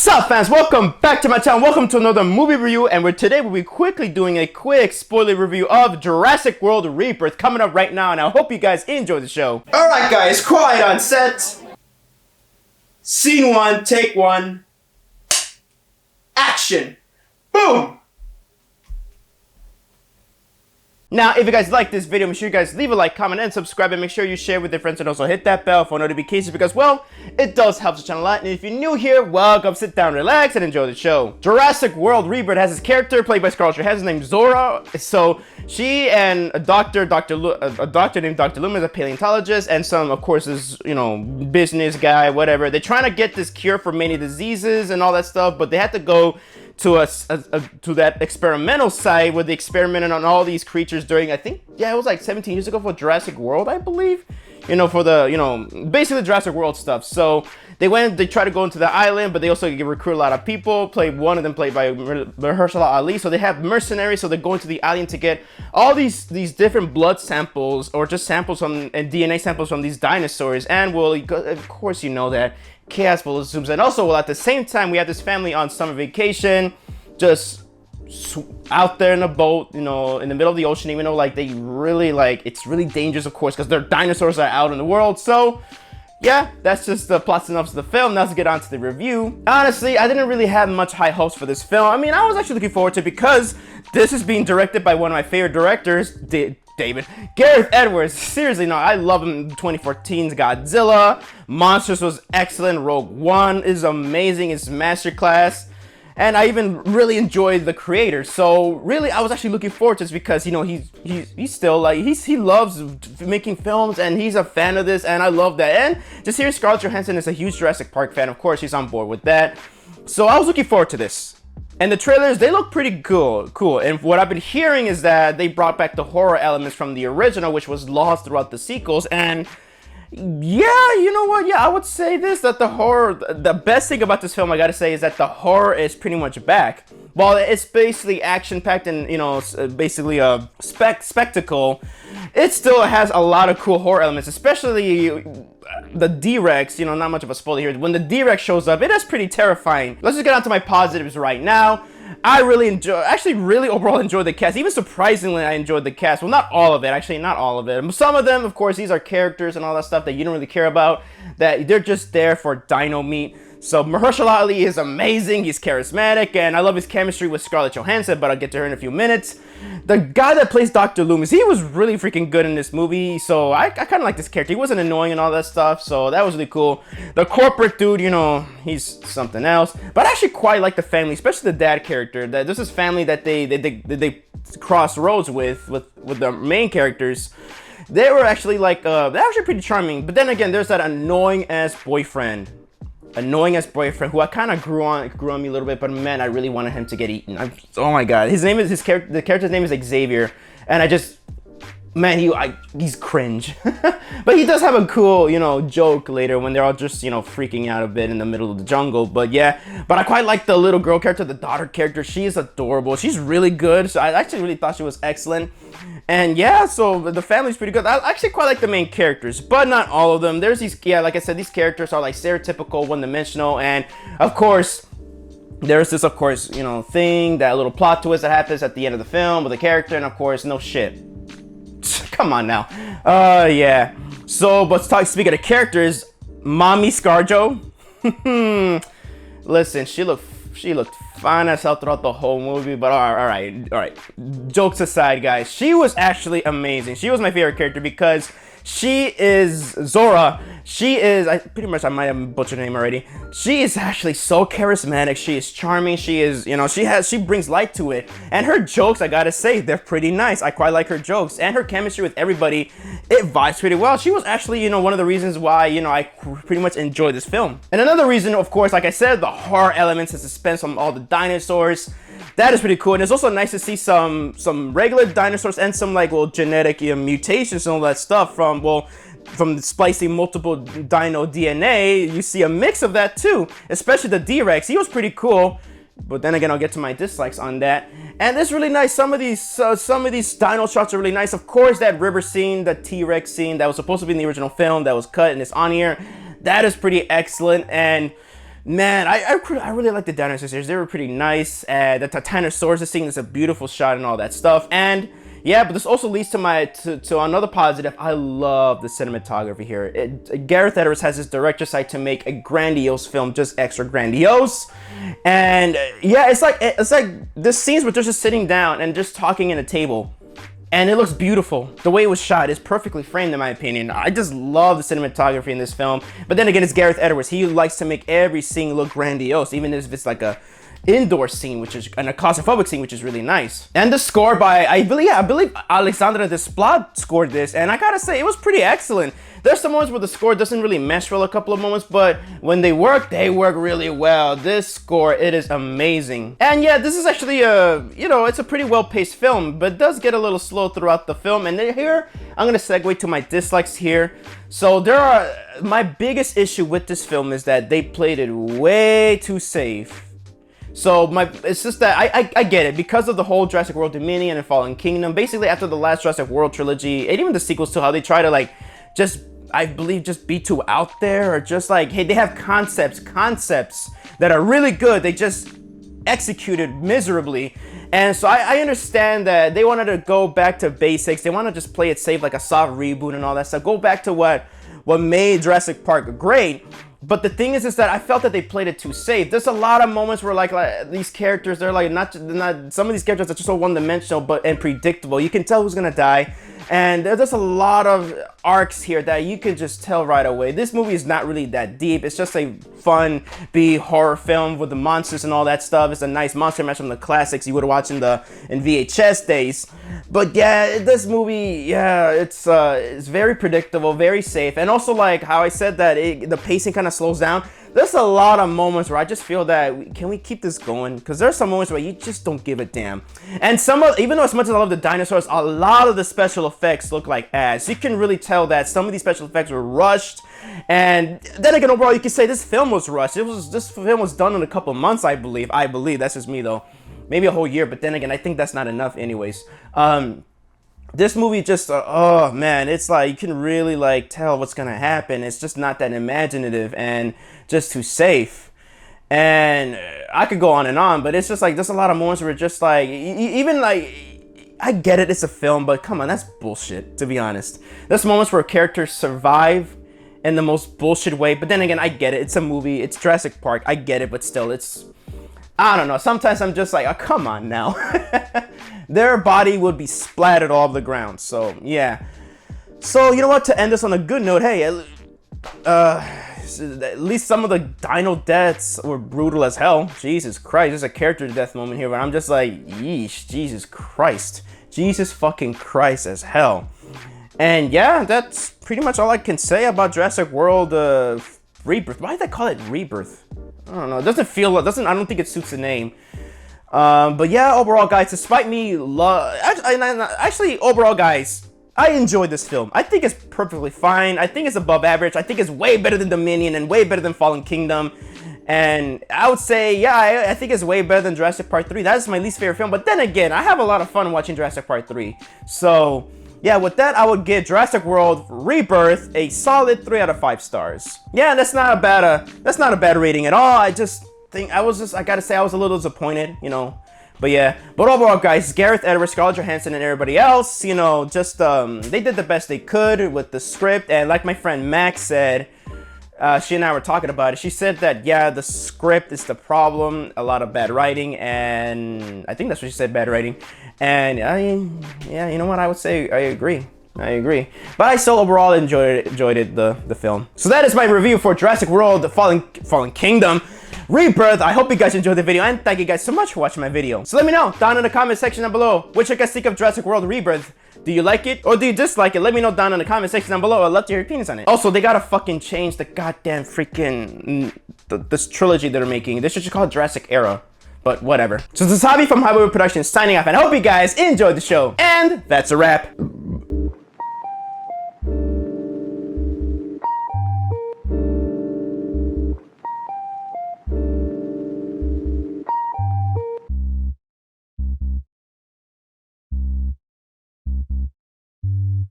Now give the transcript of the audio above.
Sup fans, welcome back to my channel, welcome to another movie review, and today we'll be quickly doing a quick spoiler review of Jurassic World Rebirth coming up right now, and I hope you guys enjoy the show. Alright guys, quiet on set. Scene 1, take 1. Action. Boom! Now, if you guys like this video, make sure you guys leave a like, comment, and subscribe, and make sure you share with your friends, and also hit that bell for notifications because, well, it does help the channel a lot. And if you're new here, welcome, sit down, relax, and enjoy the show. Jurassic World Rebirth has this character played by Scarlett Johansson named Zora. So she and a doctor named Dr. Loomis, a paleontologist, and some, of course, this, business guy, whatever. They're trying to get this cure for many diseases and all that stuff, but they had to go to to that experimental site where they experimented on all these creatures during, I think, yeah, it was like 17 years ago for Jurassic World, I believe. For the, basically Jurassic World stuff. So they tried to go into the island, but they also recruit a lot of people. One of them played by Mahershala Ali. So they have mercenaries, so they're going to the island to get all these different blood samples, or just samples and DNA samples from these dinosaurs. And well, of course you know that chaos will assume. And also, well, at the same time, we have this family on summer vacation, just out there in a boat, in the middle of the ocean, even though they really it's really dangerous, of course, because their dinosaurs are out in the world. So yeah, that's just the plot synopsis of the film. Now let's get on to the review. Honestly, I didn't really have much high hopes for this film. I mean, I was actually looking forward to it because this is being directed by one of my favorite directors, Gareth Edwards. Seriously, no, I love him. 2014's Godzilla, Monsters was excellent, Rogue One is amazing, it's masterclass. And I even really enjoyed the creator. So really, I was actually looking forward to this because, he's still he loves making films and he's a fan of this, and I love that. And just hearing Scarlett Johansson is a huge Jurassic Park fan, of course, she's on board with that. So I was looking forward to this. And the trailers, they look pretty cool. And what I've been hearing is that they brought back the horror elements from the original, which was lost throughout the sequels. And yeah, you know what? Yeah, I would say this, that the best thing about this film, I gotta say, is that the horror is pretty much back. While it's basically action-packed and, basically a spectacle, it still has a lot of cool horror elements, especially the D-Rex, not much of a spoiler here. When the D-Rex shows up, it is pretty terrifying. Let's just get on to my positives right now. I really overall enjoyed the cast. Even surprisingly, I enjoyed the cast. Well, not all of it, actually, not all of it. Some of them, of course, these are characters and all that stuff that you don't really care about, that they're just there for dino meat. So Mahershala Ali is amazing, he's charismatic, and I love his chemistry with Scarlett Johansson, but I'll get to her in a few minutes. The guy that plays Dr. Loomis, he was really freaking good in this movie, so I kind of like this character. He wasn't annoying and all that stuff, so that was really cool. The corporate dude, he's something else. But I actually quite like the family, especially the dad character. This is family that they cross roads with the main characters. They were actually they're actually pretty charming. But then again, there's that annoying ass boyfriend who I kind of grew on me a little bit, but man, I really wanted him to get eaten. Oh my god, the character's name is Xavier, and he's cringe. But he does have a cool, joke later when they're all just, freaking out a bit in the middle of the jungle. But yeah, I quite like the little girl character, the daughter character. She is adorable. She's really good. So I actually really thought she was excellent. And yeah, so the family's pretty good. I actually quite like the main characters, but not all of them. There's these, like I said, these characters are stereotypical, one-dimensional, and of course, there's this, thing, that little plot twist that happens at the end of the film with the character, and of course, no shit. Come on now. Yeah. So, but speaking of characters, Mommy Scarjo. Listen, she looked fine as hell throughout the whole movie, but all right. Jokes aside, guys, she was actually amazing. She was my favorite character because she is Zora. I might have butchered her name already. She is actually so charismatic. She is charming. She is, she brings light to it. And her jokes, I gotta say, they're pretty nice. I quite like her jokes. And her chemistry with everybody, it vibes pretty well. She was actually, one of the reasons why, I pretty much enjoyed this film. And another reason, of course, like I said, the horror elements and suspense from all the dinosaurs. That is pretty cool. And it's also nice to see some regular dinosaurs and some genetic mutations and all that stuff from splicing multiple dino DNA. You see a mix of that too, especially the D-Rex. He was pretty cool. But then again, I'll get to my dislikes on that. And it's really nice. Some of these dino shots are really nice. Of course, that river scene, the T-Rex scene that was supposed to be in the original film that was cut and it's on here, that is pretty excellent. And Man, I really like the dinosaurs. They were pretty nice. The Titanosaurus scene is a beautiful shot and all that stuff. And yeah, but this also leads to another positive. I love the cinematography here. Gareth Edwards has his director side to make a grandiose film, just extra grandiose. And yeah, it's like the scenes where they're just sitting down and just talking in a table. And it looks beautiful. The way it was shot is perfectly framed, in my opinion. I just love the cinematography in this film. But then again, it's Gareth Edwards. He likes to make every scene look grandiose, even if it's like a indoor scene, and a claustrophobic scene, which is really nice. And the score by, I believe Alexandre Desplat scored this, and I gotta say, it was pretty excellent. There's some moments where the score doesn't really mesh well, a couple of moments, but when they work really well. This score, it is amazing. And yeah, this is actually it's a pretty well-paced film, but it does get a little slow throughout the film. And then here, I'm gonna segue to my dislikes here. So my biggest issue with this film is that they played it way too safe. So it's just that I get it, because of the whole Jurassic World Dominion and Fallen Kingdom. Basically, after the last Jurassic World trilogy, and even the sequels to how they try to like just be too out there, or just like, hey, they have concepts that are really good. They just executed miserably. And so I understand that they wanted to go back to basics. They want to just play it safe, like a soft reboot and all that stuff. Go back to what made Jurassic Park great. But the thing is that I felt that they played it too safe. There's a lot of moments where like these characters, they're like not some of these characters are just so one-dimensional and predictable. You can tell who's gonna die. And there's just a lot of arcs here that you can just tell right away. This movie is not really that deep. It's just a fun B-horror film with the monsters and all that stuff. It's a nice monster mash from the classics you would watch in VHS days. But yeah, this movie, yeah, it's very predictable, very safe. And also, like how I said that the pacing kind of slows down. There's a lot of moments where I just feel that, can we keep this going? Because there's some moments where you just don't give a damn. And even though as much as I love the dinosaurs, a lot of the special effects look like ass. You can really tell that some of these special effects were rushed. And then again, overall, you can say this film was rushed. This film was done in a couple months, I believe. That's just me though. Maybe a whole year, but then again, I think that's not enough anyways. This movie just, oh man, it's like, you can really like tell what's gonna happen. It's just not that imaginative and just too safe. And I could go on and on, but it's just like, there's a lot of moments where it's just like, even like, I get it, it's a film, but come on, that's bullshit, to be honest. There's moments where characters survive in the most bullshit way, but then again, I get it, it's a movie, it's Jurassic Park, I get it, but still, I don't know, sometimes I'm just like, oh, come on now. Their body would be splattered all over the ground, so yeah. So, you know what, to end this on a good note, hey, at least some of the dino deaths were brutal as hell. Jesus Christ, there's a character death moment here where I'm just like, yeesh, Jesus Christ. Jesus fucking Christ as hell. And yeah, that's pretty much all I can say about Jurassic World Rebirth. Why did they call it Rebirth? I don't know. It doesn't feel, I don't think it suits the name. But yeah, overall, guys, despite me actually, overall, guys, I enjoyed this film. I think it's perfectly fine. I think it's above average. I think it's way better than Dominion and way better than Fallen Kingdom. And I would say, yeah, I think it's way better than Jurassic Park 3. That is my least favorite film. But then again, I have a lot of fun watching Jurassic Park 3. So yeah, with that, I would give Jurassic World Rebirth a solid 3 out of 5 stars. Yeah, that's not a bad rating at all. I just think I gotta say I was a little disappointed, you know. But yeah, but overall, guys, Gareth Edwards, Scarlett Johansson, and everybody else, you know, just they did the best they could with the script. And like my friend Max said, she and I were talking about it. She said that, yeah, the script is the problem, a lot of bad writing, and I think that's what she said, bad writing. And yeah, you know what, I would say I agree. But I still overall enjoyed it, the film. So that is my review for Jurassic World: The Fallen Kingdom Rebirth. I hope you guys enjoyed the video, and thank you guys so much for watching my video. So let me know down in the comment section down below what you guys think of Jurassic World Rebirth. Do you like it or do you dislike it? Let me know down in the comment section down below. I'd love to hear your opinions on it. Also, they gotta fucking change the goddamn freaking this trilogy that they're making. They should just call it Jurassic Era. But whatever. So this is Javi from JAVIWOOD Productions signing off, and I hope you guys enjoyed the show. And that's a wrap.